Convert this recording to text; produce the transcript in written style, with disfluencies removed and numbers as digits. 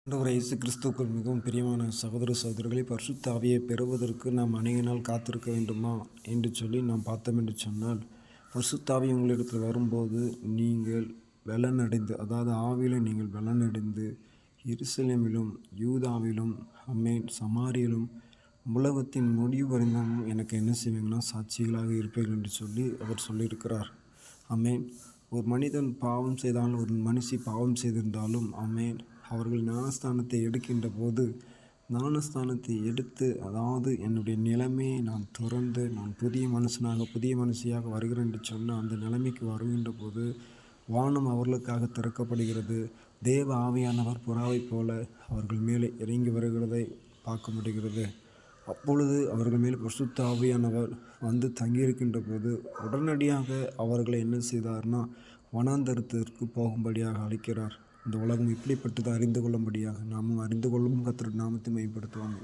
ஆண்டவர் இயேசு கிறிஸ்துவுக்குள் மிகவும் பிரியமான சகோதர சகோதரிகளை பரிசுத்த ஆவியை பெறுவதற்கு நாம் அநேக நாள் காத்திருக்க வேண்டுமா என்று சொல்லி நாம் பார்த்தோம் என்று சொன்னால், பரிசுத்த ஆவி உங்களிடத்தில் வரும்போது நீங்கள் பலனடைந்து, அதாவது ஆவியில நீங்கள் பலனடைந்து எருசலேமிலும் யூதாவிலும் சமாரியிலும் உலகத்தின் முடிவு வரைந்தாலும் எனக்கு என்ன செய்வீங்கன்னா சாட்சிகளாக இருப்பீர்கள் என்று சொல்லி அவர் சொல்லியிருக்கிறார். ஆமென். ஒரு மனிதன் பாவம் செய்தாலும் ஒரு மனுஷி பாவம் செய்திருந்தாலும் அவர்கள் ஞானஸ்தானத்தை எடுக்கின்ற போது ஞானஸ்தானத்தை எடுத்து, அதாவது என்னுடைய நிலைமையை நான் துறந்து நான் புதிய மனுஷியாக வருகிறேன் என்று சொன்ன அந்த நிலைமைக்கு வருகின்ற போது வானம் அவர்களுக்காக திறக்கப்படுகிறது. தேவ ஆவியானவர் புறாவைப் போல அவர்கள் மேலே இறங்கி வருகிறதை பார்க்க முடிகிறது. அப்பொழுது அவர்கள் மேல் பரிசுத்த ஆவியானவர் வந்து தங்கியிருக்கின்ற போது உடனடியாக அவர்களை என்ன செய்தார்னா வனாந்தரத்திற்கு போகும்படியாக அழைக்கிறார். இந்த உலகம் இப்படிப்பட்டதை அறிந்து கொள்ளும்படியாக நாமும் அறிந்து கொள்ளும் கர்த்தருடைய நாமத்தை மேம்படுத்துவாங்க.